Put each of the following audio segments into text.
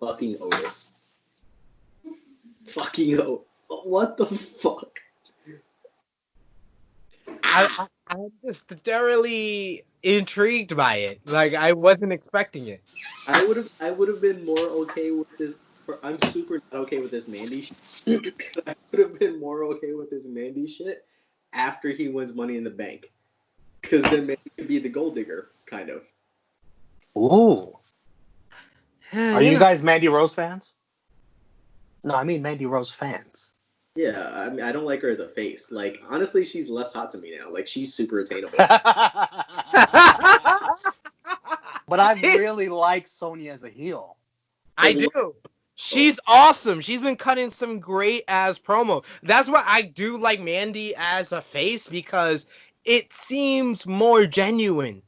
fucking Otis. Fucking Otis. What the fuck? I'm just thoroughly intrigued by it. Like, I wasn't expecting it. I would have been more okay with this. I'm super not okay with this Mandy shit. I would have been more okay with this Mandy shit after he wins Money in the Bank. Because then Mandy could be the gold digger, kind of. Ooh. Are you guys Mandy Rose fans? No, I mean Mandy Rose fans. Yeah, I mean, I don't like her as a face. Like, honestly, she's less hot to me now. Like, she's super attainable. But I really like Sonya as a heel. I do. She's awesome. She's been cutting some great ass promo. That's why I do like Mandy as a face, because it seems more genuine.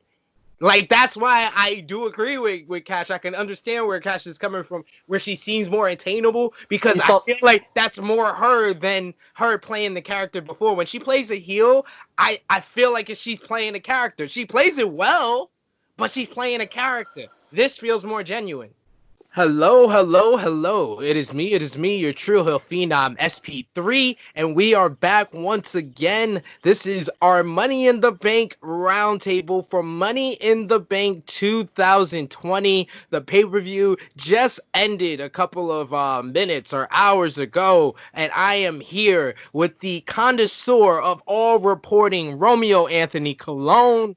Like, that's why I do agree with Cash. I can understand where Cash is coming from, where she seems more attainable, because I feel like that's more her than her playing the character before. When she plays a heel, I feel like she's playing a character. She plays it well, but she's playing a character. This feels more genuine. Hello, hello, hello. It is me, your True Hill Phenom SP3, and we are back once again. This is our Money in the Bank Roundtable for Money in the Bank 2020. The pay-per-view just ended a couple of minutes or hours ago, and I am here with the connoisseur of all reporting, Romeo Anthony Colon,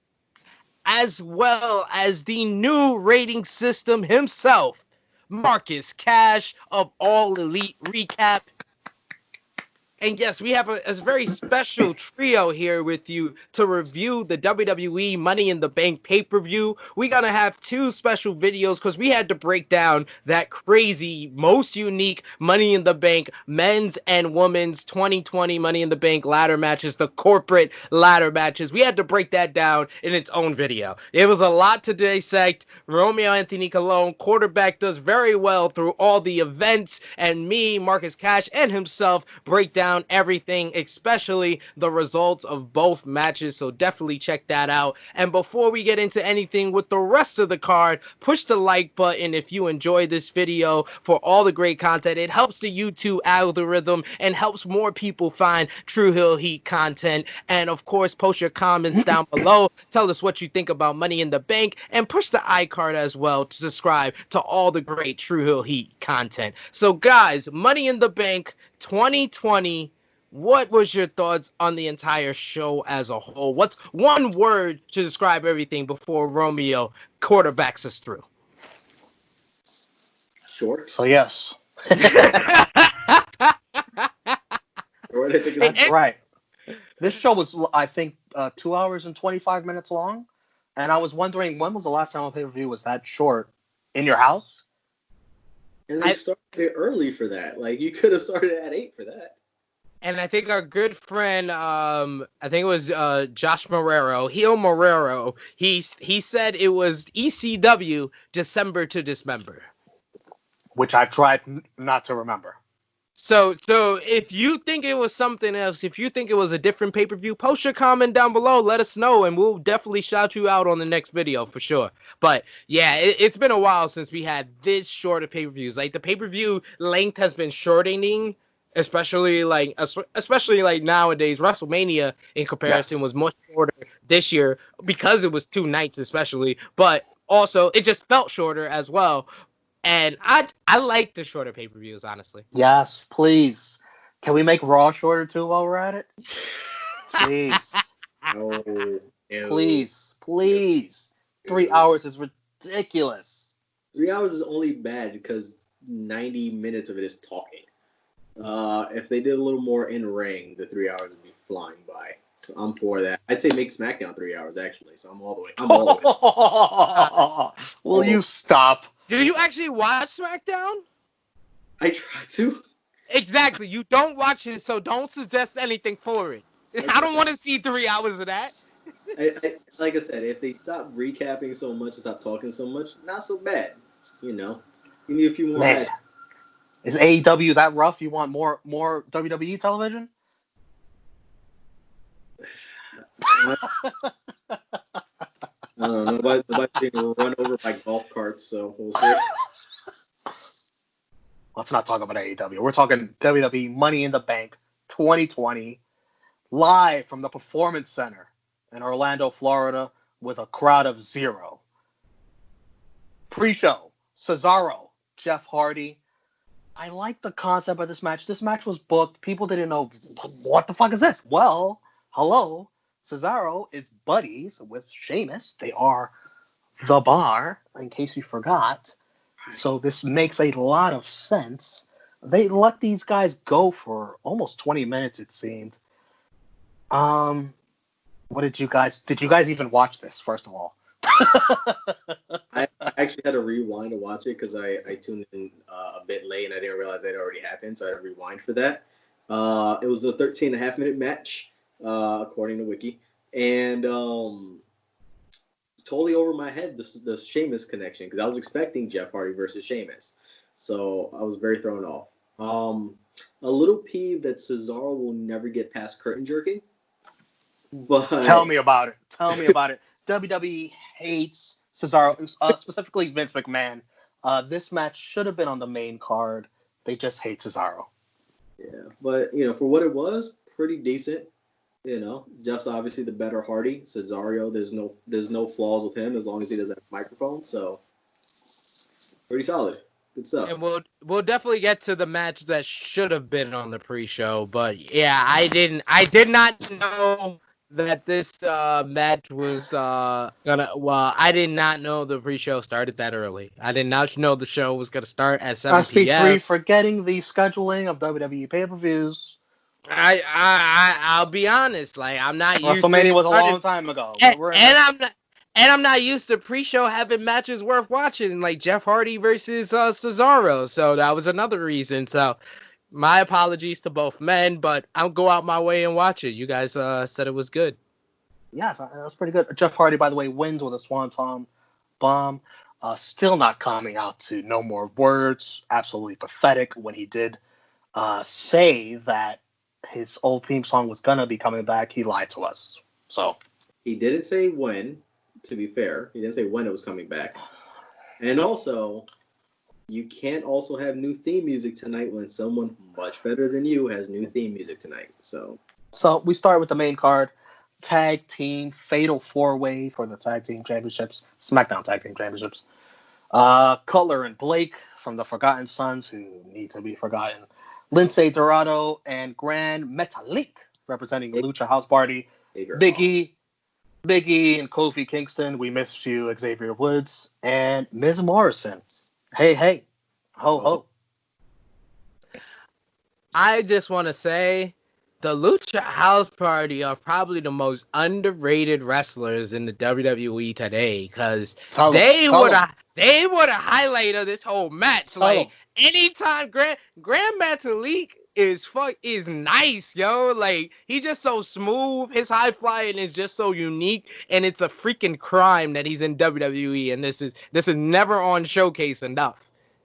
as well as the new rating system himself, Marcus Cash of All Elite Recap. And yes, we have a very special trio here with you to review the WWE Money in the Bank pay-per-view. We're going to have two special videos because we had to break down that crazy, most unique Money in the Bank men's and women's 2020 Money in the Bank ladder matches, the corporate ladder matches. We had to break that down in its own video. It was a lot to dissect. Romeo Anthony Colon, quarterback, does very well through all the events, and me, Marcus Cash, and himself break down everything, especially the results of both matches, so definitely check that out. And before we get into anything with the rest of the card, push the like button if you enjoy this video for all the great content. It helps the YouTube algorithm and helps more people find True Hill Heat content. And of course, post your comments down below. Tell us what you think about Money in the Bank, and push the iCard as well to subscribe to all the great True Hill Heat content. So guys, Money in the Bank 2020, what was your thoughts on the entire show as a whole? What's one word to describe everything before Romeo quarterbacks us through? Short. So yes. That's right. This show was, I think, 2 hours and 25 minutes long. And I was wondering, when was the last time a pay-per-view was that short in your house? And they started it early for that. Like, you could have started at 8 for that. And I think our good friend, I think it was Josh Marrero, Heel Marrero, he said it was ECW December to Dismember. Which I've tried not to remember. So if you think it was something else, if you think it was a different pay-per-view, post your comment down below. Let us know, and we'll definitely shout you out on the next video for sure. But yeah, it's been a while since we had this short of pay-per-views. Like, the pay-per-view length has been shortening, especially like nowadays. WrestleMania in comparison was much shorter this year because it was 2 nights especially, but also it just felt shorter as well. And I like the shorter pay-per-views, honestly. Yes, please. Can we make Raw shorter too while we're at it? Please. No. Please. 3 hours is ridiculous. 3 hours is only bad because 90 minutes of it is talking. If they did a little more in ring, the 3 hours would be flying by. So I'm for that. I'd say make SmackDown 3 hours actually. So I'm all the way. Will you stop? Do you actually watch SmackDown? I try to. Exactly. You don't watch it, so don't suggest anything for it. Okay. I don't want to see 3 hours of that. Like I said, if they stop recapping so much and stop talking so much, not so bad. You know, you need a few more. Man, is AEW that rough? You want more WWE television? I don't know. Nobody's being run over by golf carts, so we'll see. let's not talk about AEW. We're talking WWE Money in the Bank 2020, live from the Performance Center in Orlando, Florida, with a crowd of 0. Pre-show, Cesaro, Jeff Hardy. I like the concept of this match. This match was booked. People didn't know, what the fuck is this? Well, hello. Cesaro is buddies with Sheamus. They are the Bar, in case you forgot. So this makes a lot of sense. They let these guys go for almost 20 minutes, it seemed. What did you guys even watch this, first of all? I actually had to rewind to watch it because I tuned in a bit late and I didn't realize that already happened, so I had to rewind for that. It was a 13.5-minute match, according to Wiki, and totally over my head the Sheamus connection because I was expecting Jeff Hardy versus Sheamus, so I was very thrown off. A little peeve that Cesaro will never get past curtain jerking, but Tell me about it. WWE hates Cesaro, specifically Vince McMahon. This match should have been on the main card. They just hate Cesaro. Yeah, but for what it was, pretty decent. Jeff's obviously the better Hardy. Cesaro, there's no flaws with him as long as he doesn't have a microphone. So pretty solid. Good stuff. And we'll definitely get to the match that should have been on the pre-show, but yeah, I did not know that this match was I did not know the pre-show started that early. I did not know the show was gonna start at 7 p.m. SP3 forgetting the scheduling of WWE pay-per-views. I'll be honest, like I'm not used to WrestleMania was a long time ago. And I'm not used to pre-show having matches worth watching, like Jeff Hardy versus Cesaro. So that was another reason. So my apologies to both men, but I'll go out my way and watch it. You guys said it was good. Yeah, that was pretty good. Jeff Hardy, by the way, wins with a Swanton bomb. Still not coming out to No More Words. Absolutely pathetic when he did say that his old theme song was going to be coming back. He lied to us. So he didn't say when, to be fair. He didn't say when it was coming back. And also, you can't also have new theme music tonight when someone much better than you has new theme music tonight. So we start with the main card. Tag team fatal 4-way for the tag team championships, SmackDown tag team championships. Cutler and Blake from the Forgotten Sons, who need to be forgotten. Lince Dorado and Gran Metalik representing Lucha House Party. Big E and Kofi Kingston, we missed you, Xavier Woods, and Ms. Morrison. Hey, ho. I just want to say the Lucha House Party are probably the most underrated wrestlers in the WWE today, because they were the highlight of this whole match. Anytime Gran Metalik is nice, yo. Like, he's just so smooth. His high flying is just so unique, and it's a freaking crime that he's in WWE, and this is never on Showcase enough.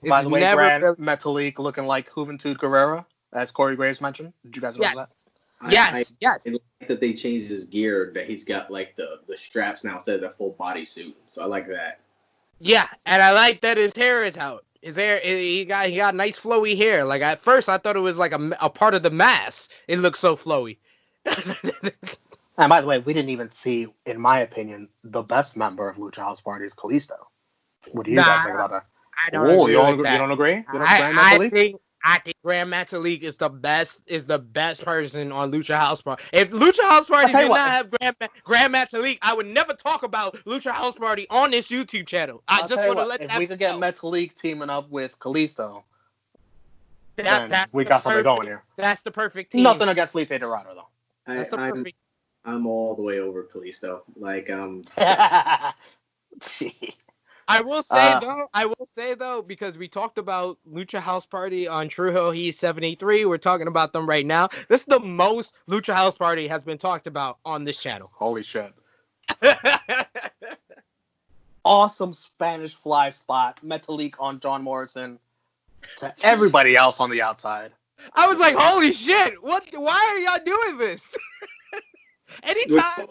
By the way, Gran Metalik looking like Juventud Guerrera, as Corey Graves mentioned. Did you guys know that? Yes. I like that they changed his gear, that he's got like the straps now instead of the full bodysuit. So I like that. Yeah, and I like that his hair is out. His hair, he got nice flowy hair. Like, at first I thought it was like a part of the mask. It looks so flowy. And by the way, we didn't even see, in my opinion, the best member of Lucha House Party is Kalisto. What do you guys think about that? I don't agree with that. You don't agree? I think Gran Metalik is the best person on Lucha House Party. If Lucha House Party did not have Gran Metalik, I would never talk about Lucha House Party on this YouTube channel. I just want to let that. If we could get Metalik teaming up with Kalisto, then we got something going here. That's the perfect team. Nothing against Lince Dorado though. That's the perfect. I'm all the way over Kalisto. Like I will say though, because we talked about Lucha House Party on True Hill Heat 73, we're talking about them right now. This is the most Lucha House Party has been talked about on this channel. Holy shit. Awesome Spanish fly spot. Metalik on John Morrison. To everybody else on the outside. I was like, holy shit, what? Why are y'all doing this? Anytime.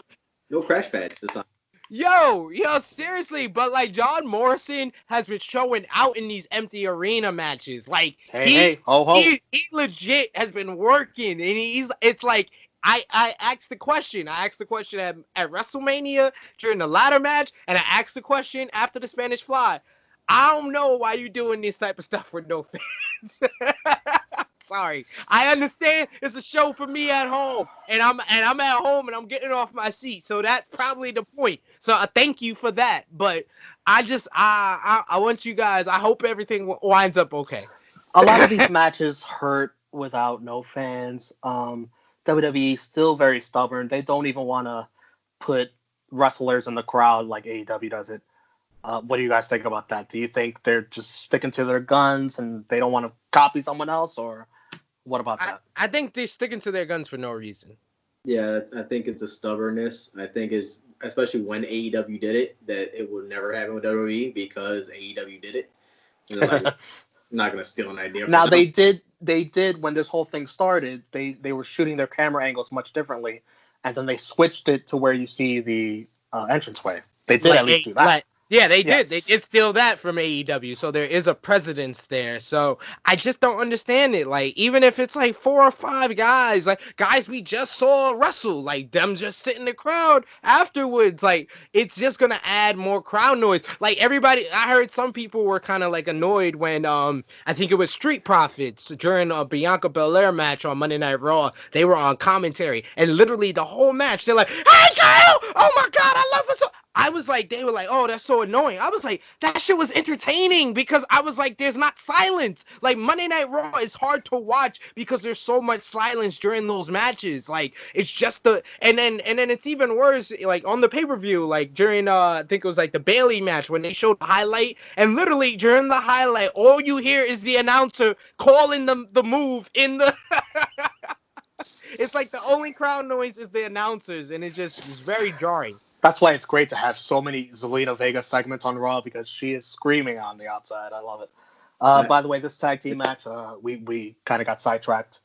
No crash pads this time. Yo, seriously, but like John Morrison has been showing out in these empty arena matches. Like Hey, ho, ho. he legit has been working, and it's like I asked the question. I asked the question at WrestleMania during the ladder match, and I asked the question after the Spanish Fly. I don't know why you're doing this type of stuff with no fans. Sorry, I understand it's a show for me at home, and I'm at home and I'm getting off my seat, so that's probably the point. So I thank you for that, but I want you guys. I hope everything winds up okay. A lot of these matches hurt without no fans. WWE still very stubborn. They don't even want to put wrestlers in the crowd like AEW does it. What do you guys think about that? Do you think they're just sticking to their guns and they don't want to copy someone else, or what about that? I think they're sticking to their guns for no reason. Yeah, I think it's a stubbornness. I think it's, especially when AEW did it, that it would never happen with WWE because AEW did it. And it's like, I'm not going to steal an idea from Now, them. they did when this whole thing started, they were shooting their camera angles much differently, and then they switched it to where you see the entranceway. They did at least do that. Yeah, they Yes. did. They did steal that from AEW, so there is a precedence there. So I just don't understand it. Like, even if it's like 4 or 5 guys, like guys we just saw wrestle, like them just sit in the crowd afterwards, like it's just gonna add more crowd noise. Like everybody, I heard some people were kind of like annoyed when I think it was Street Profits during a Bianca Belair match on Monday Night Raw. They were on commentary, and literally the whole match, they're like, "Hey, Kyle! Oh my God, I love it so." I was like, they were like, oh, that's so annoying. I was like, that shit was entertaining because I was like, there's not silence. Like Monday Night Raw is hard to watch because there's so much silence during those matches. Like it's just and then it's even worse. Like on the pay-per-view, like during I think it was like the Bayley match when they showed the highlight, and literally during the highlight, all you hear is the announcer calling the move in the. It's like the only crowd noise is the announcers, and it's very jarring. That's why it's great to have so many Zelina Vega segments on Raw, because she is screaming on the outside. I love it. By the way, this tag team match, we kind of got sidetracked.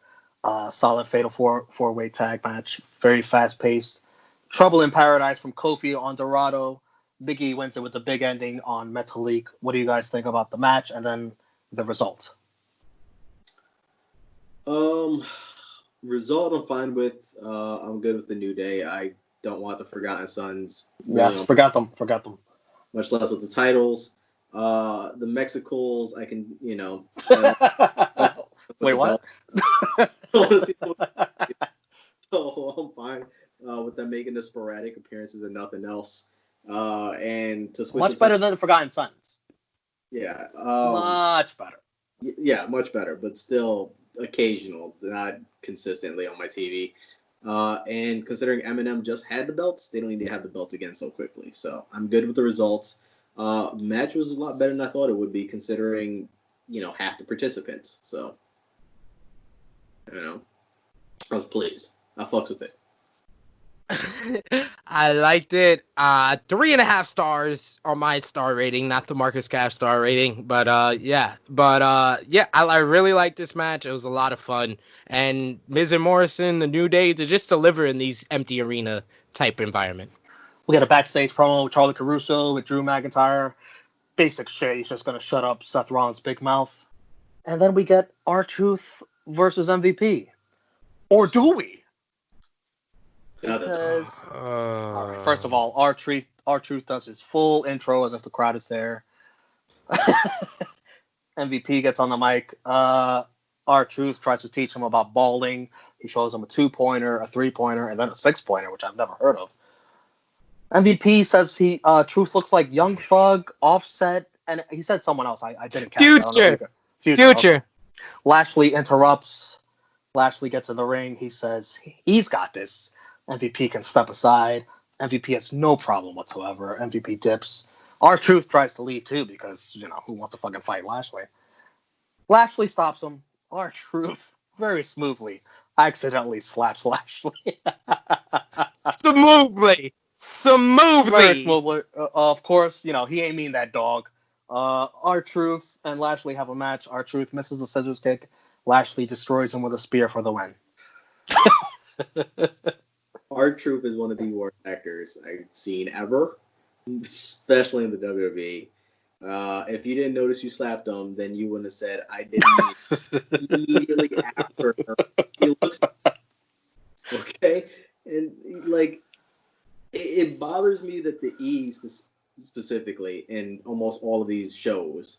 Solid fatal four-way tag match. Very fast-paced. Trouble in Paradise from Kofi on Dorado. Big E wins it with the big ending on Metalik. What do you guys think about the match and then the result? Result I'm fine with. I'm good with the New Day. I don't want the Forgotten Sons. Yes, forgot them. Much less with the titles. The Mexicals, I can, Wait, what? So I'm fine with them making the sporadic appearances and nothing else. And to switch much better than the Forgotten Sons. Yeah. Much better. Yeah, much better, but still occasional, not consistently on my TV. And considering Eminem just had the belts, they don't need to have the belts again so quickly. So I'm good with the results. Match was a lot better than I thought it would be, considering, half the participants. So, I was pleased. I fucked with it. I liked it. 3.5 stars on my star rating, not the Marcus Cash star rating, but I really liked this match. It was a lot of fun, and Miz and Morrison, the New Day, to just deliver in these empty arena type environment. We got a backstage promo with Charlie Caruso with Drew McIntyre. Basic shit. He's just gonna shut up Seth Rollins' big mouth, and then we get R-Truth versus MVP, or do we? Because first of all, R-Truth does his full intro as if the crowd is there. MVP gets on the mic. R-Truth tries to teach him about balding. He shows him a 2-pointer, a 3-pointer, and then a 6-pointer, which I've never heard of. MVP says Truth looks like Young Thug, Offset, and he said someone else. I didn't catch. Future. Okay. Lashley interrupts. Lashley gets in the ring. He says he's got this. MVP can step aside. MVP has no problem whatsoever. MVP dips. R-Truth tries to leave too because, who wants to fucking fight Lashley? Lashley stops him. R-Truth very smoothly accidentally slaps Lashley. Smoothly. Very smoothly. Of course, he ain't mean that, dog. R-Truth and Lashley have a match. R-Truth misses a scissors kick. Lashley destroys him with a spear for the win. R-Truth is one of the worst actors I've seen ever. especially in the WWE. If you didn't notice you slapped him, then you wouldn't have said, I didn't immediately after. He looks okay. And, like, it bothers me that the E's specifically in almost all of these shows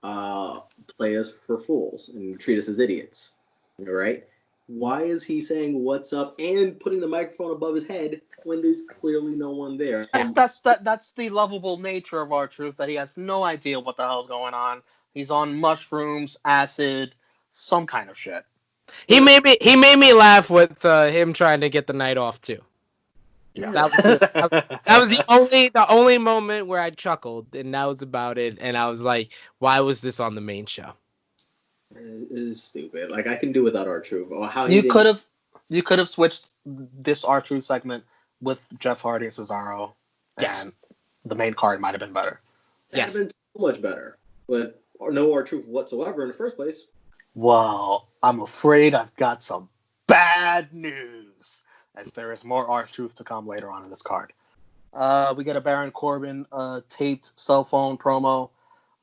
play us for fools and treat us as idiots. All right? Why is he saying what's up and putting the microphone above his head when there's clearly no one there? That's the lovable nature of R-Truth, that he has no idea what the hell's going on. He's on mushrooms, acid, some kind of shit. He made me laugh with him trying to get the night off too. Yeah. That was the only moment where I chuckled, and that was about it. And I was like, why was this on the main show? It is stupid. Like, I can do without R-Truth. Or how you could have switched this R-Truth segment with Jeff Hardy and Cesaro. Yes. And the main card might have been better. That would have been so much better. But no R-Truth whatsoever in the first place. Well, I'm afraid I've got some bad news, as there is more R-Truth to come later on in this card. We get a Baron Corbin taped cell phone promo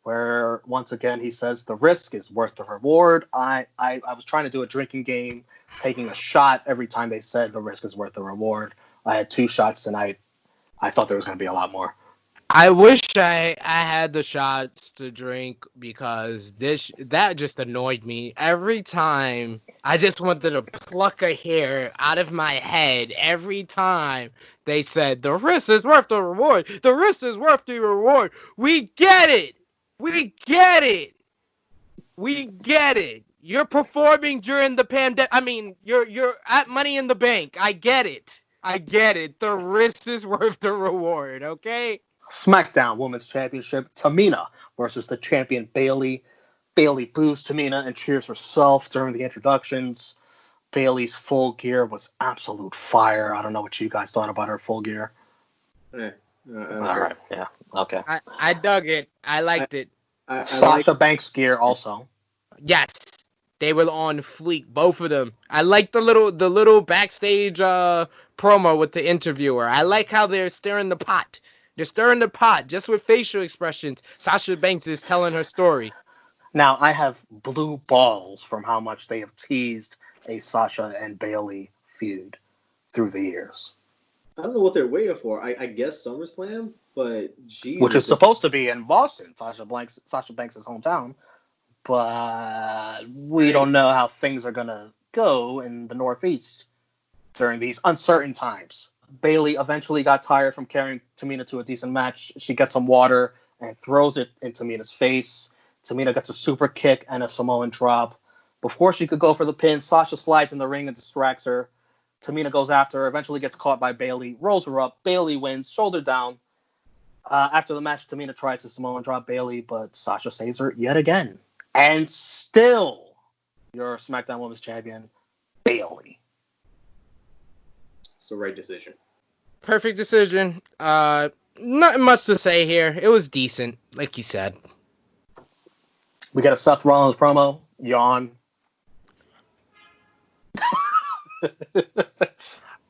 where, once again, he says the risk is worth the reward. I was trying to do a drinking game, taking a shot every time they said the risk is worth the reward. I had 2 shots tonight. I thought there was going to be a lot more. I wish I had the shots to drink, because that just annoyed me. Every time I just wanted to pluck a hair out of my head every time they said the risk is worth the reward. The risk is worth the reward. We get it. We get it. We get it. You're performing during the pandemic. I mean, you're at Money in the Bank. I get it. I get it. The risk is worth the reward, okay? Smackdown Women's Championship, Tamina versus the champion Bayley. Bayley boos Tamina and cheers herself during the introductions. Bayley's full gear was absolute fire. I don't know what you guys thought about her full gear. All right, yeah, okay. I dug it. I liked it. Sasha Banks gear also. Yes, they were on fleek, both of them. I like the little backstage promo with the interviewer. I like how they're stirring the pot. They're stirring the pot just with facial expressions. Sasha Banks is telling her story. Now, I have blue balls from how much they have teased a Sasha and Bayley feud through the years. I don't know what they're waiting for. I guess SummerSlam, but Jesus. Which is supposed to be in Boston, Sasha Banks' hometown. But we don't know how things are going to go in the Northeast during these uncertain times. Bayley eventually got tired from carrying Tamina to a decent match. She gets some water and throws it in Tamina's face. Tamina gets a super kick and a Samoan drop. Before she could go for the pin, Sasha slides in the ring and distracts her. Tamina goes after her, eventually gets caught by Bayley, rolls her up. Bayley wins, shoulder down. After the match, Tamina tries to Samoan drop Bayley, but Sasha saves her yet again. And still, your SmackDown Women's Champion, Bayley. It's the right decision. Perfect decision. Nothing much to say here. It was decent, like you said. We got a Seth Rollins promo. Yawn.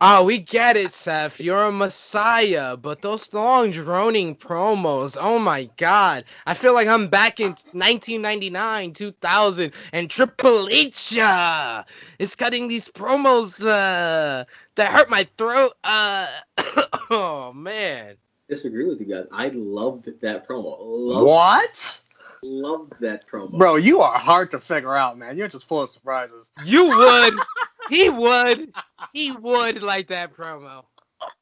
Oh, we get it, Seth. You're a messiah, but those long, droning promos, oh my god. I feel like I'm back in 1999, 2000, and Triple H is cutting these promos that hurt my throat. Oh, man. Disagree with you guys. I loved that promo. Loved that promo. Bro, you are hard to figure out, man. You're just full of surprises. You would. He would like that promo.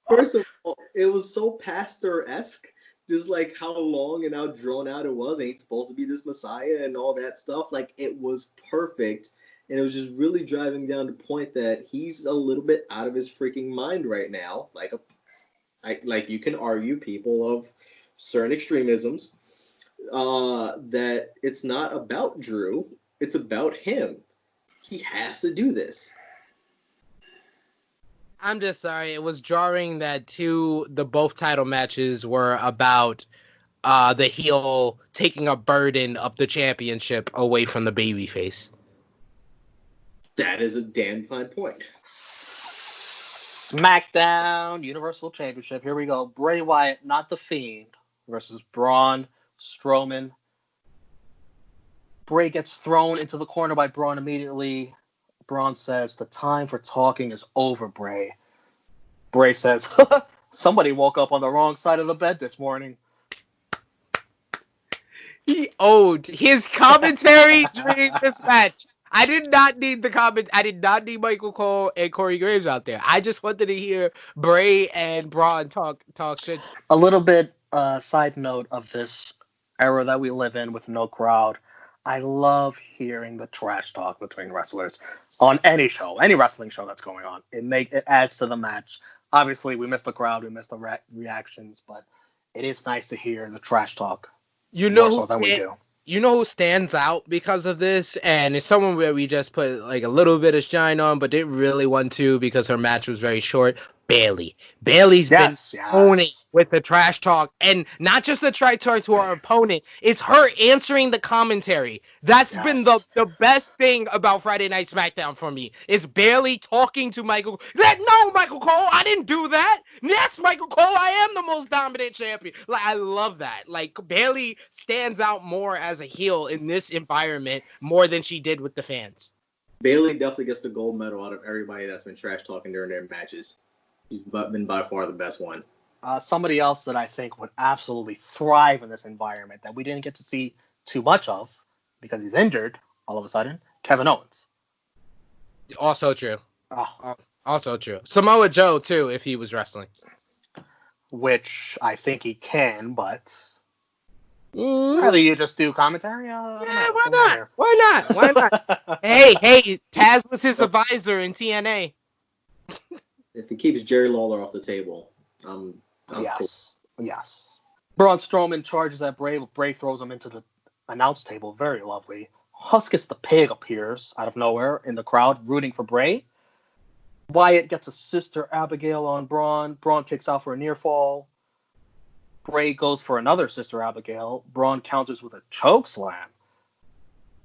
First of all, it was so Pastor-esque, just like how long and how drawn out it was, and he's supposed to be this messiah and all that stuff. Like, it was perfect, and it was just really driving down the point that he's a little bit out of his freaking mind right now. Like you can argue people of certain extremisms, that it's not about Drew, it's about him. He has to do this. I'm just sorry. It was jarring that the both title matches were about the heel taking a burden of the championship away from the babyface. That is a damn fine point. Smackdown Universal Championship. Here we go. Bray Wyatt, not the Fiend, versus Braun Strowman. Bray gets thrown into the corner by Braun immediately. Braun says, "The time for talking is over, Bray." Bray says, "Somebody woke up on the wrong side of the bed this morning." He owed his commentary during this match. I did not need the comment. I did not need Michael Cole and Corey Graves out there. I just wanted to hear Bray and Braun talk shit. A little bit side note of this era that we live in with no crowd. I love hearing the trash talk between wrestlers on any show, any wrestling show that's going on. It adds to the match. Obviously, we miss the crowd, we miss the reactions, but it is nice to hear the trash talk. You know more so than we do. You know who stands out because of this, and it's someone where we just put like a little bit of shine on, but didn't really want to because her match was very short. Bayley. Bayley's been owning with the trash talk, and not just the trash talk to our opponent. It's her answering the commentary. That's been the best thing about Friday Night SmackDown for me. It's Bayley talking to Michael. No, Michael Cole, I didn't do that. Yes, Michael Cole, I am the most dominant champion. Like, I love that. Like, Bayley stands out more as a heel in this environment more than she did with the fans. Bayley definitely gets the gold medal out of everybody that's been trash talking during their matches. He's been by far the best one. Somebody else that I think would absolutely thrive in this environment that we didn't get to see too much of because he's injured all of a sudden, Kevin Owens. Also true. Also true. Samoa Joe, too, if he was wrestling. Which I think he can, but rather you just do commentary? Why not? Hey, Taz was his advisor in TNA. If he keeps Jerry Lawler off the table, I'm yes. Cool. Yes. Braun Strowman charges at Bray, but Bray throws him into the announce table. Very lovely. Huskus the Pig appears out of nowhere in the crowd, rooting for Bray. Wyatt gets a Sister Abigail on Braun. Braun kicks out for a near fall. Bray goes for another Sister Abigail. Braun counters with a choke slam.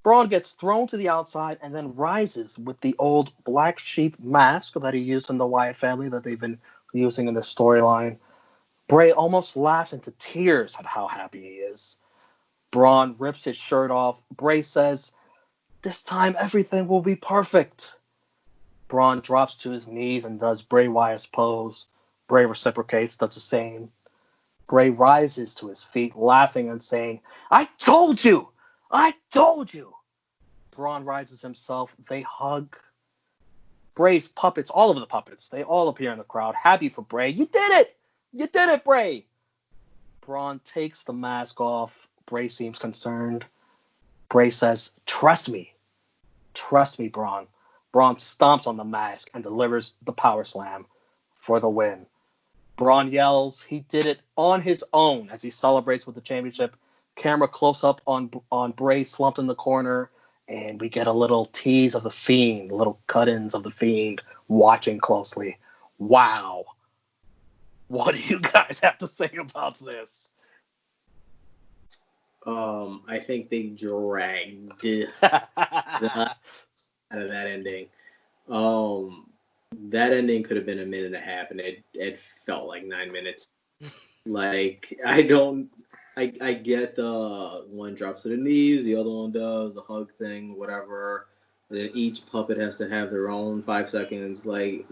Braun gets thrown to the outside and then rises with the old black sheep mask that he used in the Wyatt family that they've been using in the storyline. Bray almost laughs into tears at how happy he is. Braun rips his shirt off. Bray says, "This time everything will be perfect." Braun drops to his knees and does Bray Wyatt's pose. Bray reciprocates, does the same. Bray rises to his feet, laughing and saying, "I told you! I told you!" Braun rises himself. They hug. Bray's puppets, all of the puppets, they all appear in the crowd, happy for Bray. You did it! You did it, Bray! Braun takes the mask off. Bray seems concerned. Bray says, "Trust me. Trust me, Braun." Braun stomps on the mask and delivers the power slam for the win. Braun yells he did it on his own as he celebrates with the championship. Camera close up on Bray slumped in the corner, and we get a little tease of the Fiend, little cut-ins of the Fiend watching closely. Wow. What do you guys have to say about this? I think they dragged out of that ending. That ending could have been a minute and a half, and it felt like 9 minutes. Like, I get the one drops to the knees, the other one does the hug thing, whatever. And then each puppet has to have their own 5 seconds. Like,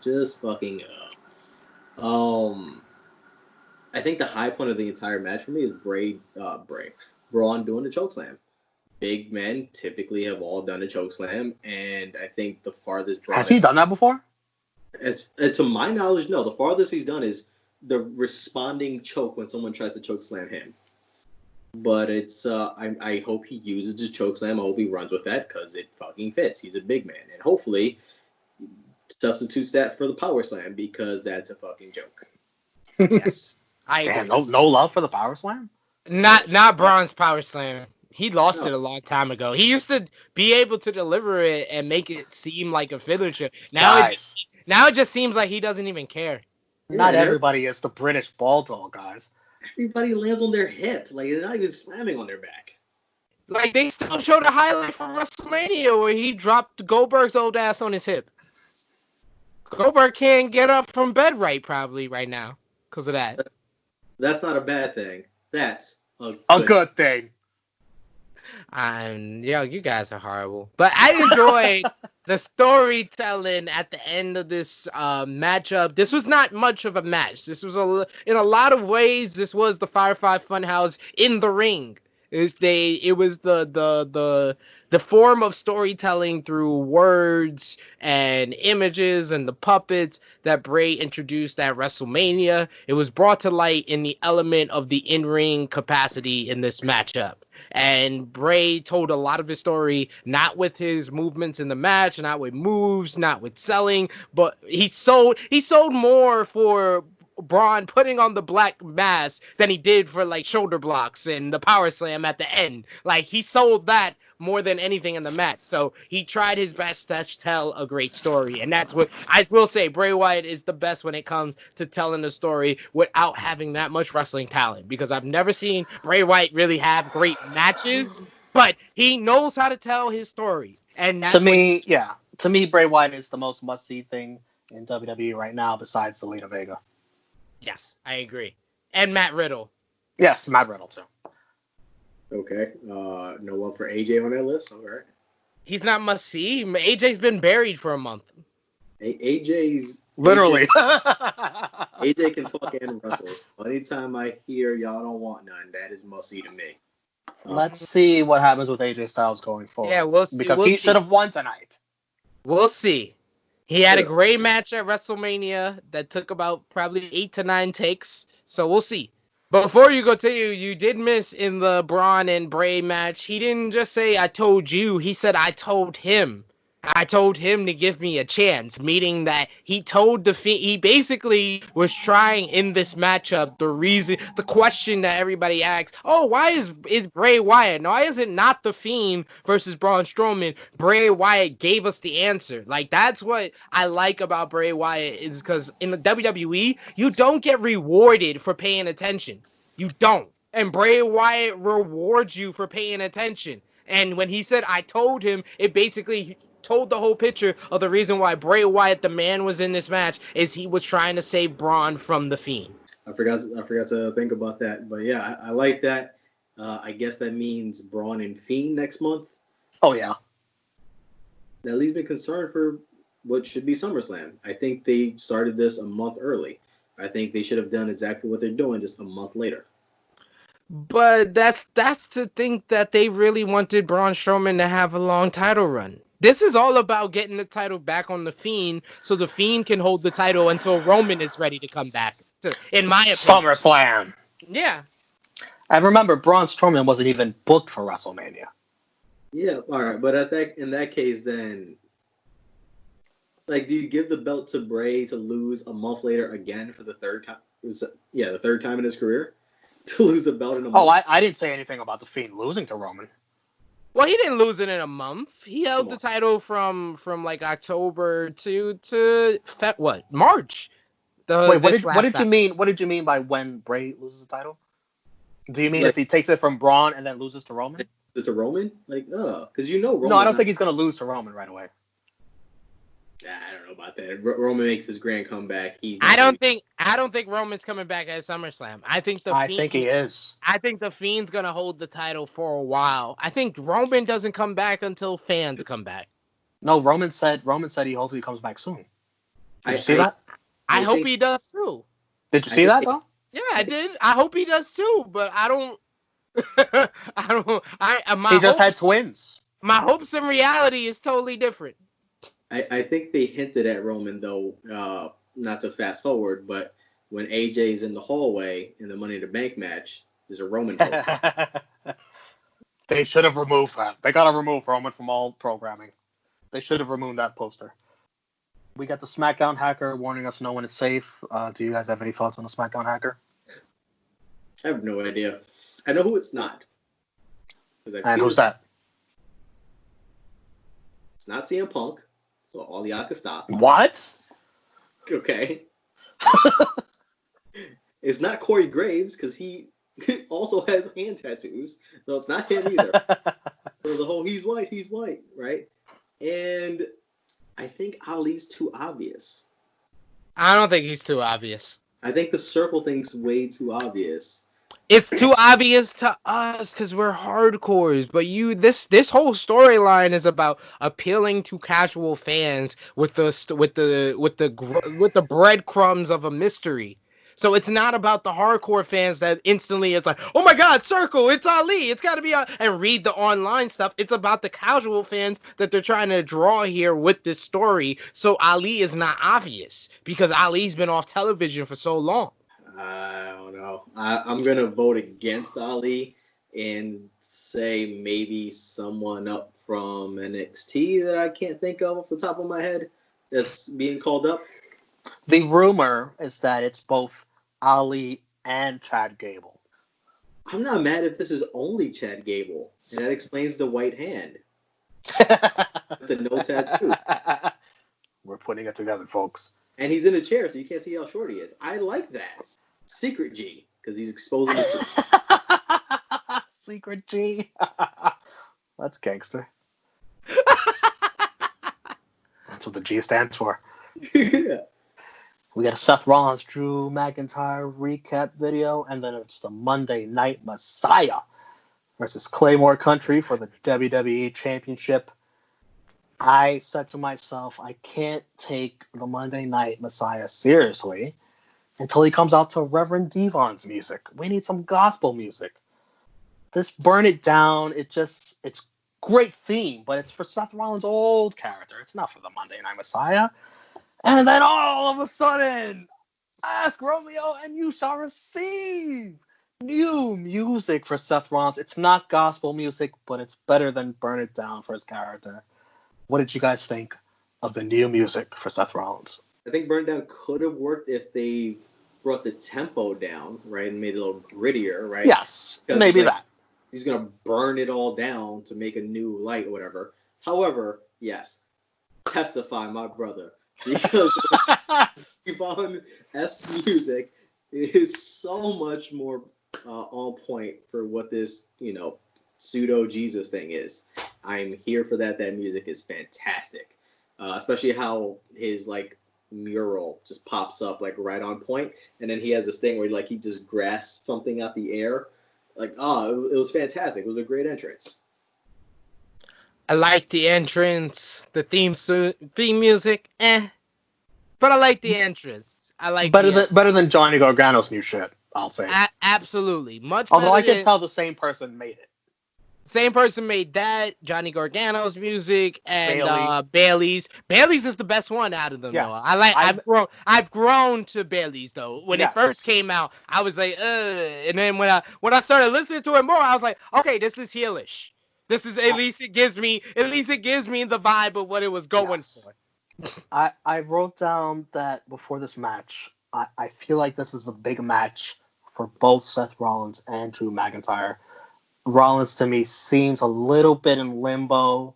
just fucking up. I think the high point of the entire match for me is Braun doing the chokeslam. Big men typically have all done a chokeslam, and I think the farthest Braun has he done that before? As to my knowledge, no. The farthest he's done is the responding choke when someone tries to chokeslam him. But it's I hope he uses the chokeslam. I hope he runs with that because it fucking fits. He's a big man, and hopefully substitutes that for the power slam because that's a fucking joke. Yes. No love for the power slam? Not Braun's power slam. He lost it a long time ago. He used to be able to deliver it and make it seem like a finisher. Now it just seems like he doesn't even care. Not everybody is the British Bulldog, guys. Everybody lands on their hip. Like, they're not even slamming on their back. Like, they still showed a highlight from WrestleMania where he dropped Goldberg's old ass on his hip. Goldberg can't get up from bed probably right now because of that. That's not a bad thing. That's A good thing. You guys are horrible. But I enjoyed the storytelling at the end of this matchup. This was not much of a match. This was in a lot of ways. This was the Firefly Funhouse in the ring. It was the form of storytelling through words and images and the puppets that Bray introduced at WrestleMania. It was brought to light in the element of the in-ring capacity in this matchup. And Bray told a lot of his story, not with his movements in the match, not with moves, not with selling, but he sold more for Braun putting on the black mask than he did for like shoulder blocks and the power slam at the end. Like he sold that more than anything in the match. So he tried his best to tell a great story. And that's what I will say. Bray Wyatt is the best when it comes to telling a story without having that much wrestling talent, because I've never seen Bray Wyatt really have great matches, but he knows how to tell his story. And that's to me, Bray Wyatt is the most must-see thing in WWE right now besides Zelina Vega. Yes, I agree. And Matt Riddle. Yes, Matt Riddle too. Okay. No love for AJ on that list. All right. He's not must see. AJ's been buried for a month. AJ's literally. AJ can talk and wrestle. So anytime I hear y'all don't want none, that is must see to me. Let's see what happens with AJ Styles going forward. Yeah, we'll see. Because he should have won tonight. We'll see. He had a great match at WrestleMania that took about probably 8 to 9 takes. So we'll see. Before you continue, you did miss in the Braun and Bray match. He didn't just say, I told you. He said, I told him. I told him to give me a chance, meaning that he told he basically was trying in this matchup the question that everybody asks, why is Bray Wyatt? Why is it not The Fiend versus Braun Strowman? Bray Wyatt gave us the answer. Like, that's what I like about Bray Wyatt, is because in the WWE, you don't get rewarded for paying attention. You don't. And Bray Wyatt rewards you for paying attention. And when he said, I told him, it basically told the whole picture of the reason why Bray Wyatt, the man, was in this match, is he was trying to save Braun from The Fiend. I forgot to think about that, but yeah, I like that. I guess that means Braun and Fiend next month. Oh yeah. That leaves me concerned for what should be SummerSlam. I think they started this a month early. I think they should have done exactly what they're doing just a month later. But that's to think that they really wanted Braun Strowman to have a long title run. This is all about getting the title back on The Fiend so The Fiend can hold the title until Roman is ready to come back, in my opinion. SummerSlam. Yeah. And remember, Braun Strowman wasn't even booked for WrestleMania. Yeah, all right. But in that case, then, like, do you give the belt to Bray to lose a month later again for the third time? The third time in his career to lose the belt in a month? Oh, I didn't say anything about The Fiend losing to Roman. Well, he didn't lose it in a month. He held the title from like October to March. Wait, what did you mean? What did you mean by when Bray loses the title? Do you mean if he takes it from Braun and then loses to Roman? It's a Roman? Like, because Roman. No, I don't think he's gonna lose to Roman right away. I don't know about that. Roman makes his grand comeback. I don't think Roman's coming back at SummerSlam. I think he is. I think the Fiend's gonna hold the title for a while. I think Roman doesn't come back until fans come back. No, Roman said he hopes he comes back soon. Did you see that? I hope he does too. Did you see that though? Yeah, I did. I hope he does too, but I don't. He just had twins. My hopes and reality is totally different. I think they hinted at Roman, though, not to fast forward, but when AJ's in the hallway in the Money in the Bank match, there's a Roman poster. They should have removed that. They got to remove Roman from all programming. They should have removed that poster. We got the SmackDown hacker warning us no one is safe. Do you guys have any thoughts on the SmackDown hacker? I have no idea. I know who it's not. And who's that? It's not CM Punk. So all y'all can stop. What? Okay. It's not Corey Graves because he also has hand tattoos. So it's not him either. So the whole he's white, right? And I think Ali's too obvious. I don't think he's too obvious. I think the circle thing's way too obvious. It's too obvious to us because we're hardcores, but this whole storyline is about appealing to casual fans with the breadcrumbs of a mystery. So it's not about the hardcore fans that instantly it's like, oh my God, Circle, it's Ali, it's got to be and read the online stuff. It's about the casual fans that they're trying to draw here with this story. So Ali is not obvious because Ali's been off television for so long. I don't know. I'm gonna vote against Ali and say maybe someone up from NXT that I can't think of off the top of my head that's being called up. The rumor is that it's both Ali and Chad Gable. I'm not mad if this is only Chad Gable, and that explains the white hand. The no tattoo. We're putting it together, folks. And he's in a chair, so you can't see how short he is. I like that. Secret G, because he's exposing the Secret G. That's gangster. That's what the G stands for. Yeah. We got a Seth Rollins, Drew McIntyre recap video, and then it's the Monday Night Messiah versus Claymore Country for the WWE Championship. I said to myself, I can't take the Monday Night Messiah seriously until he comes out to Reverend Devon's music. We need some gospel music. This Burn It Down, it's great theme, but it's for Seth Rollins' old character. It's not for the Monday Night Messiah. And then all of a sudden, ask Romeo and you shall receive new music for Seth Rollins. It's not gospel music, but it's better than Burn It Down for his character. What did you guys think of the new music for Seth Rollins? I think Burn Down could have worked if they brought the tempo down, right, and made it a little grittier, right? Yes, maybe that. He's going to burn it all down to make a new light or whatever. However, yes, testify, my brother. Because Devon-esque music is so much more on point for what this, pseudo-Jesus thing is. I'm here for that. That music is fantastic. Especially how his, mural just pops up, right on point. And then he has this thing where, he just grasps something out the air. It was fantastic. It was a great entrance. I like the entrance, the theme music, but I like the entrance. I like better than Johnny Gargano's new shit. I'll say. Absolutely, much. Although I can tell the same person made it. Same person made that, Johnny Gargano's music, and Bayley's. Bayley's is the best one out of them, yes. though. I've grown to Bayley's, though. When it first came out, I was like, and then when I started listening to it more, I was like, okay, this is heelish. This is at least it gives me the vibe of what it was going for. I wrote down that before this match, I feel like this is a big match for both Seth Rollins and Drew McIntyre. Rollins, to me, seems a little bit in limbo,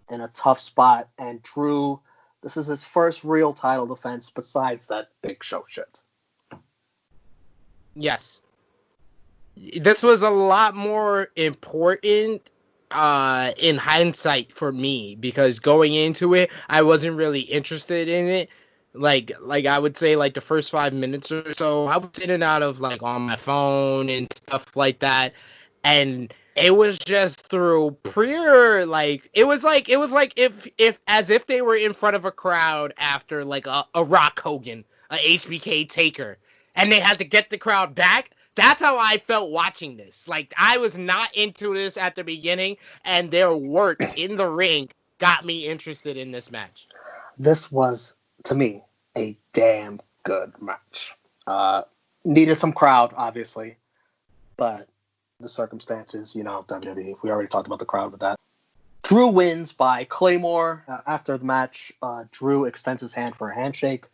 in a tough spot, and Drew, this is his first real title defense besides that Big Show shit. Yes. This was a lot more important in hindsight for me, because going into it, I wasn't really interested in it. Like I would say, the first 5 minutes or so, I was in and out of on my phone and stuff like that. And it was just through pure, it was like if as if they were in front of a crowd after a Rock Hogan, a HBK Taker, and they had to get the crowd back. That's how I felt watching this. I was not into this at the beginning, and their work in the ring got me interested in this match. This was, to me, a damn good match. Needed some crowd, obviously, but the circumstances, WWE. We already talked about the crowd with that. Drew wins by Claymore. After the match, Drew extends his hand for a handshake,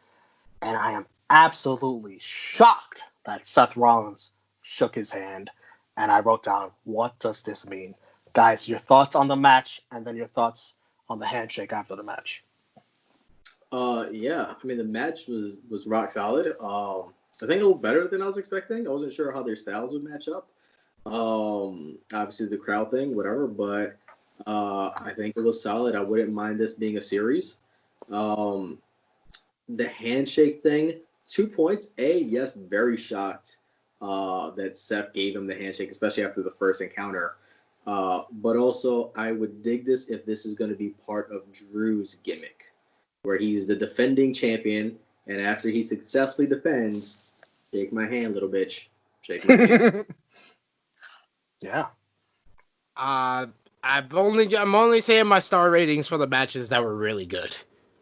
and I am absolutely shocked that Seth Rollins shook his hand, and I wrote down, what does this mean? Guys, your thoughts on the match, and then your thoughts on the handshake after the match. Yeah, the match was rock solid. I think a little better than I was expecting. I wasn't sure how their styles would match up. Obviously the crowd thing, whatever, but I think it was solid. I wouldn't mind this being a series. The handshake thing, 2 points. Yes, very shocked that Seth gave him the handshake, especially after the first encounter. But also, I would dig this if this is going to be part of Drew's gimmick, where he's the defending champion, and after he successfully defends, shake my hand, little bitch. Shake my hand. Yeah. I'm only saying my star ratings for the matches that were really good.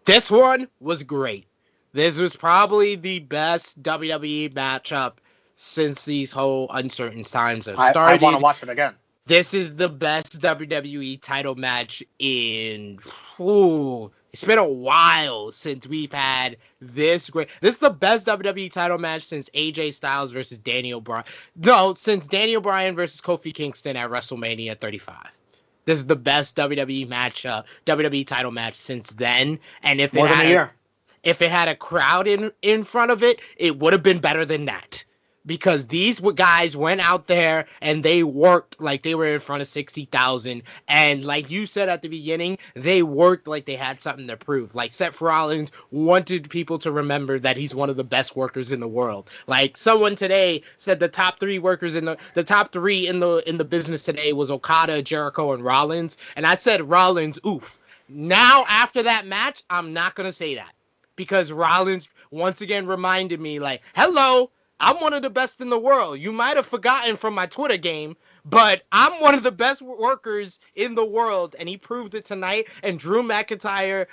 This one was great. This was probably the best WWE matchup since these whole uncertain times have started. I want to watch it again. This is the best WWE title match in... it's been a while since we've had this great... This is the best WWE title match since AJ Styles versus Daniel Bryan. No, since Daniel Bryan versus Kofi Kingston at WrestleMania 35. This is the best WWE match, WWE title match since then. And if More than a year. If it had a crowd in front of it, it would have been better than that. Because these guys went out there and they worked like they were in front of 60,000. And like you said at the beginning, they worked like they had something to prove. Like Seth Rollins wanted people to remember that he's one of the best workers in the world. Like someone today said the top three workers in the top three in the business today was Okada, Jericho, and Rollins. And I said Rollins, oof. Now after that match, I'm not going to say that. Because Rollins once again reminded me like, hello, I'm one of the best in the world. You might have forgotten from my Twitter game, but I'm one of the best workers in the world, and he proved it tonight. And Drew McIntyre,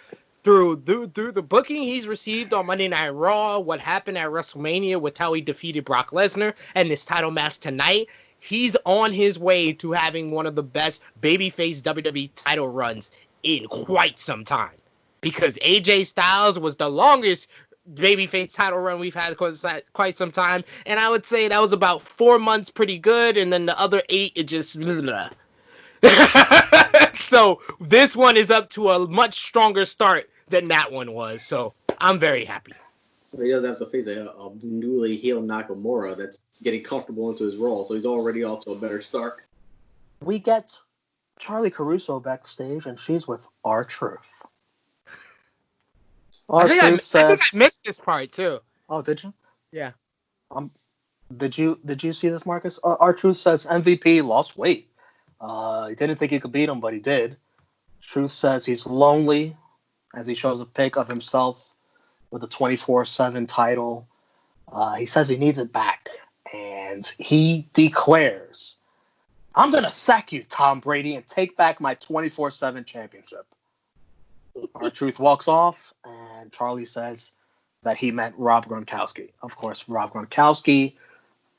through the booking he's received on Monday Night Raw, what happened at WrestleMania with how he defeated Brock Lesnar, and this title match tonight, he's on his way to having one of the best babyface WWE title runs in quite some time. Because AJ Styles was the longest babyface title run we've had quite some time, and I would say that was about 4 months pretty good, and then the other 8 it just so this one is up to a much stronger start than that one was, so I'm very happy. So he doesn't have to face a newly healed Nakamura that's getting comfortable into his role, so he's already off to a better start. We get Charlie Caruso backstage, and she's with R-Truth. I think I missed this part too. Oh, did you? Yeah. Did you see this, Marcus? R-Truth says MVP lost weight. He didn't think he could beat him, but he did. Truth says he's lonely as he shows a pic of himself with a 24/7 title. He says he needs it back, and he declares, "I'm gonna sack you, Tom Brady, and take back my 24/7 championship." R-Truth walks off, and Charlie says that he meant Rob Gronkowski. Of course, Rob Gronkowski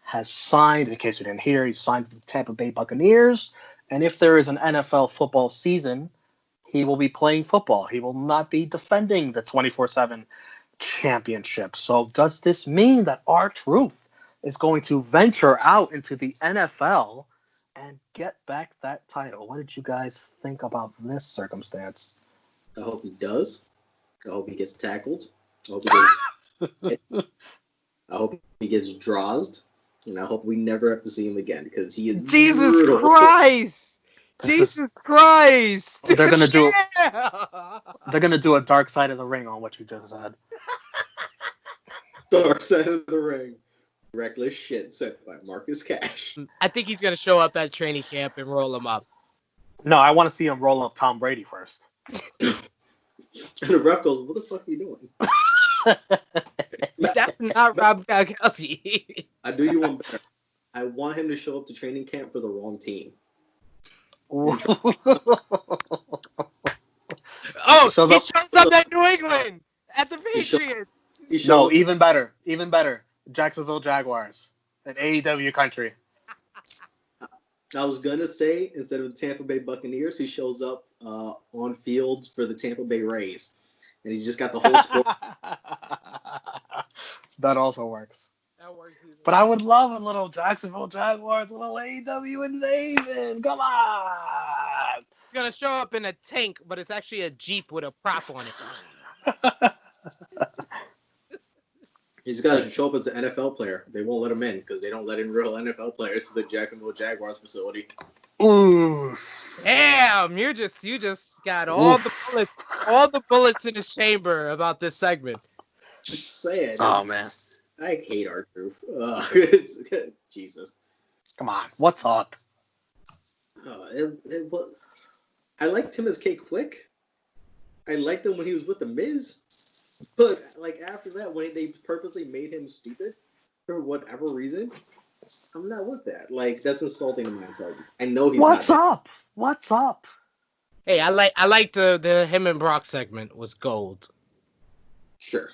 has signed, in case you didn't hear, he's signed with the Tampa Bay Buccaneers, and if there is an NFL football season, he will be playing football. He will not be defending the 24/7 championship. So does this mean that R-Truth is going to venture out into the NFL and get back that title? What did you guys think about this circumstance? I hope he does. I hope he gets tackled. I hope he gets drawsed. And I hope we never have to see him again because he is Jesus brutal. Christ! Jesus Christ! They're gonna do. They're gonna do a Dark Side of the Ring on what you just said. Dark Side of the Ring. Reckless shit said by Marcus Cash. I think he's gonna show up at training camp and roll him up. No, I want to see him roll up Tom Brady first. And the ref goes, "What the fuck are you doing?" That's not Rob Gronkowski. I do you one better. I want him to show up to training camp for the wrong team. Oh, he shows up at New England at the Patriots. No, even better. Jacksonville Jaguars, an AEW country. I was gonna say instead of the Tampa Bay Buccaneers, he shows up on fields for the Tampa Bay Rays, and he's just got the whole sport. That also works. That works. But I would love a little Jacksonville Jaguars, a little AEW invasion. Come on. He's gonna show up in a tank, but it's actually a Jeep with a prop on it. He's got to show up as an NFL player. They won't let him in because they don't let in real NFL players to the Jacksonville Jaguars facility. Ooh. Damn, you just got all the bullets in the chamber about this segment. Just saying. Oh man, I hate R-Truth. Jesus. come on, what's up? I liked him as K Quick. I liked him when he was with the Miz. But like after that, when they purposely made him stupid for whatever reason, I'm not with that. Like that's insulting to my intelligence. I know he's What's not. up? What's up? Hey, I liked the him and Brock segment was gold. Sure.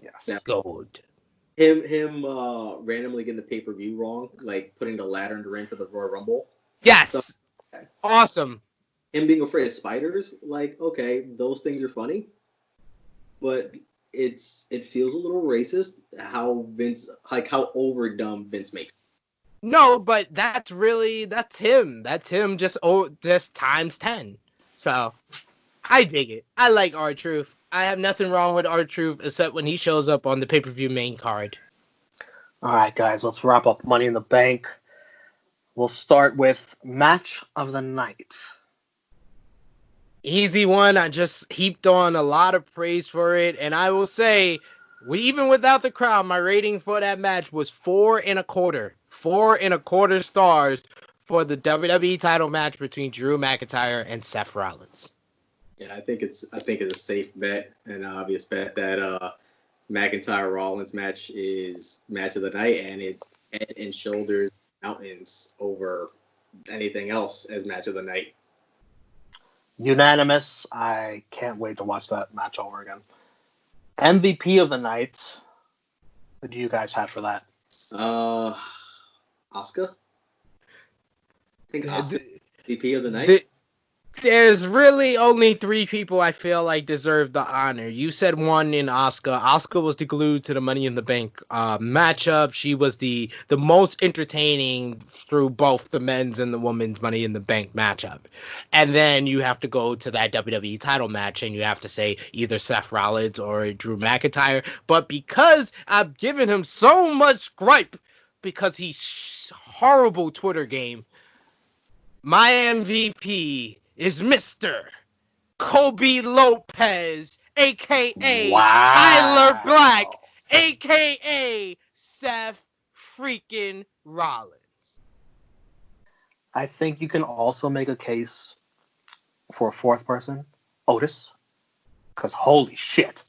Yes. Yeah. Gold. Him randomly getting the pay-per-view wrong, like putting the ladder in the ring for the Royal Rumble. Yes. So, awesome. Him being afraid of spiders, like, okay, those things are funny. But it feels a little racist how overdone Vince makes it. No, but that's him. That's him just times 10. So I dig it. I like R-Truth. I have nothing wrong with R-Truth except when he shows up on the pay-per-view main card. All right, guys, let's wrap up Money in the Bank. We'll start with match of the night. Easy one. I just heaped on a lot of praise for it, and I will say, even without the crowd, my rating for that match was 4.25. 4.25 stars for the WWE title match between Drew McIntyre and Seth Rollins. Yeah, I think it's a safe bet, an obvious bet that McIntyre Rollins match is match of the night, and it's head and shoulders mountains over anything else as match of the night. Unanimous. I can't wait to watch that match over again. MVP of the night. What do you guys have for that? Asuka. I think Asuka MVP of the night. There's really only 3 people I feel like deserve the honor. You said one in Asuka. Asuka was the glue to the Money in the Bank matchup. She was the most entertaining through both the men's and the women's Money in the Bank matchup. And then you have to go to that WWE title match and you have to say either Seth Rollins or Drew McIntyre. But because I've given him so much gripe because he's horrible Twitter game, my MVP is Mr. Kobe Lopez, a.k.a. Tyler Black, a.k.a. Seth freaking Rollins. I think you can also make a case for a fourth person, Otis, because holy shit.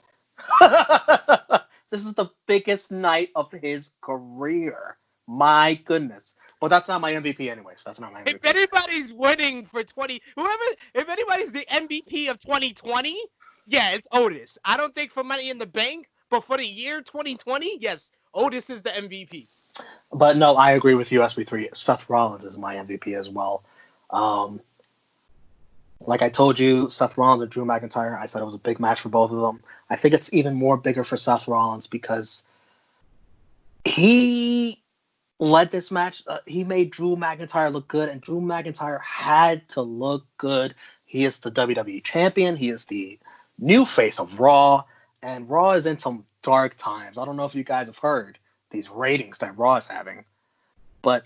This is the biggest night of his career. My goodness. But that's not my MVP anyways. That's not my MVP. If anybody's winning for if anybody's the MVP of 2020, yeah, it's Otis. I don't think for Money in the Bank, but for the year 2020, yes, Otis is the MVP. But no, I agree with you, SB3. Seth Rollins is my MVP as well. Like I told you, Seth Rollins and Drew McIntyre, I said it was a big match for both of them. I think it's even more bigger for Seth Rollins because he led this match. He made Drew McIntyre look good, and Drew McIntyre had to look good. He is the WWE champion. He is the new face of Raw, and Raw is in some dark times. I don't know if you guys have heard these ratings that Raw is having, but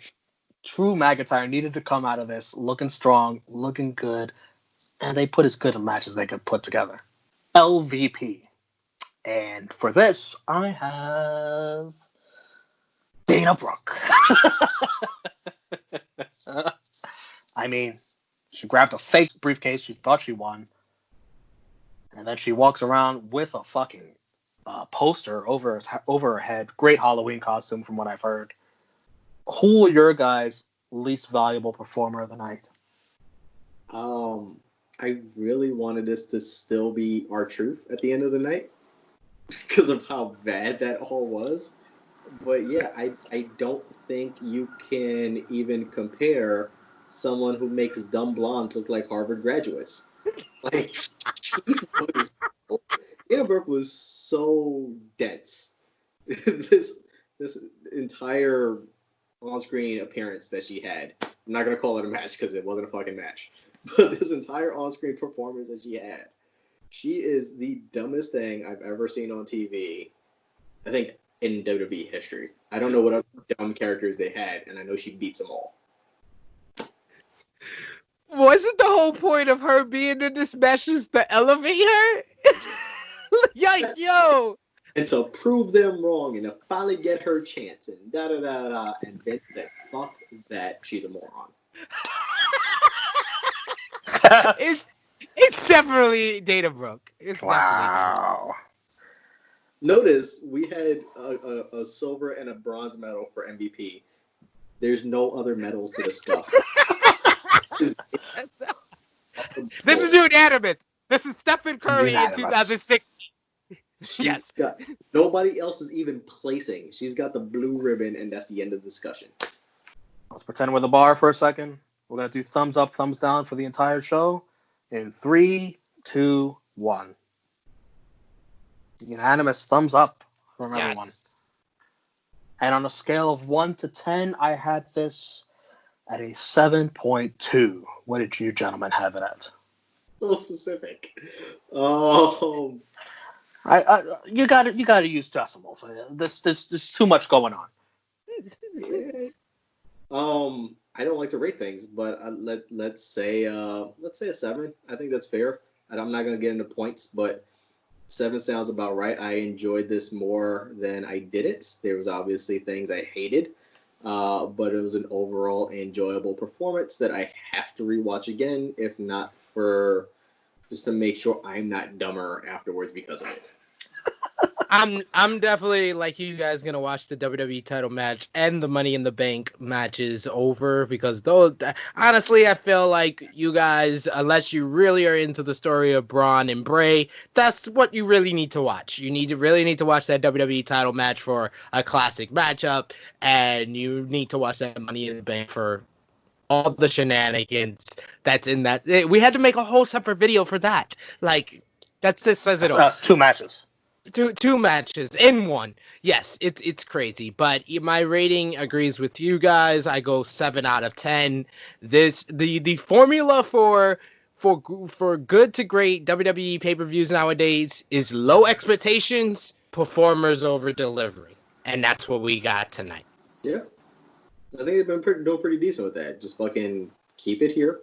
Drew McIntyre needed to come out of this looking strong, looking good, and they put as good a match as they could put together. LVP. And for this, I have Dana Brooke. I mean, she grabbed a fake briefcase. She thought she won. And then she walks around with a fucking poster over her head. Great Halloween costume from what I've heard. Who are your guys' least valuable performer of the night? I really wanted this to still be R-Truth at the end of the night because of how bad that all was. But yeah, I don't think you can even compare someone who makes dumb blondes look like Harvard graduates. Like, Dana Brooke was so dense. this entire on-screen appearance that she had. I'm not gonna call it a match because it wasn't a fucking match. But this entire on-screen performance that she had, she is the dumbest thing I've ever seen on TV. I think in WWE history. I don't know what other dumb characters they had, and I know she beats them all. Wasn't the whole point of her being in this match is to elevate her? Yo, and to prove them wrong and to finally get her chance and da-da-da-da, and then said, fuck that, she's a moron. It's definitely Data Brooke. It's Wow. Notice we had a silver and a bronze medal for MVP. There's no other medals to discuss. This is unanimous. This is Stephen Curry Unanimous. in 2016. Yes. Nobody else is even placing. She's got the blue ribbon, and that's the end of the discussion. Let's pretend we're the bar for a second. We're going to do thumbs up, thumbs down for the entire show. In 3, 2, 1. Unanimous thumbs up from everyone. And on a scale of 1 to 10, I had this at a 7.2. What did you gentlemen have it at? So specific. You gotta use decimals. There's too much going on. Yeah. I don't like to rate things, but let's say a 7. I think that's fair. And I'm not gonna get into points, but 7 sounds about right. I enjoyed this more than I didn't. There was obviously things I hated, but it was an overall enjoyable performance that I have to rewatch again, if not for just to make sure I'm not dumber afterwards because of it. I'm definitely, like you guys, gonna watch the WWE title match and the Money in the Bank matches over, because those, honestly, I feel like you guys, unless you really are into the story of Braun and Bray, that's what you really need to watch. You really need to watch that WWE title match for a classic matchup, and you need to watch that Money in the Bank for all the shenanigans that's in that. We had to make a whole separate video for that. Like, that just says it all. That's 2 matches. Two matches in one. Yes, it's crazy, but my rating agrees with you guys. I go 7 out of 10. The formula for good to great WWE pay-per-views nowadays is low expectations, performers over delivery, and that's what we got tonight. Yeah, I think they've been doing pretty decent with that. Just fucking keep it here.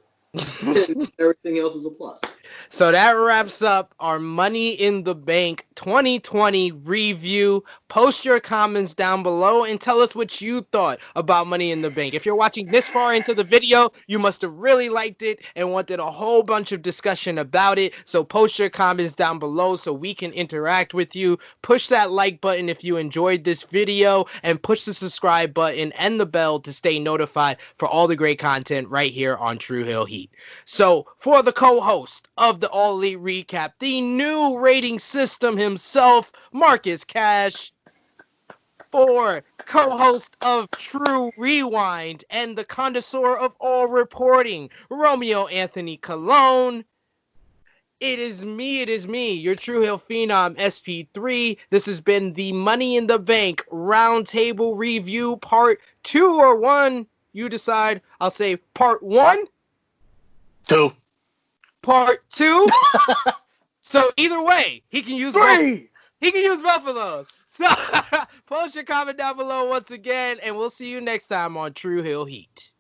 Everything else is a plus. So that wraps up our Money in the Bank 2020 review. Post your comments down below and tell us what you thought about Money in the Bank. If you're watching this far into the video, you must have really liked it and wanted a whole bunch of discussion about it. So post your comments down below so we can interact with you. Push that like button if you enjoyed this video, and push the subscribe button and the bell to stay notified for all the great content right here on True Hill Heat. So for the co-host of the All Elite Recap, the new rating system himself, Marcus Cash. For co-host of True Rewind and the connoisseur of all reporting, Romeo Anthony Colon. It is me, your True Hill Phenom SP3. This has been the Money in the Bank Roundtable Review Part 2 or 1. You decide. I'll say Part 1. 2. Part 2. So either way, he can use 3. He can use both of those. So post your comment down below once again, and we'll see you next time on True Hill Heat.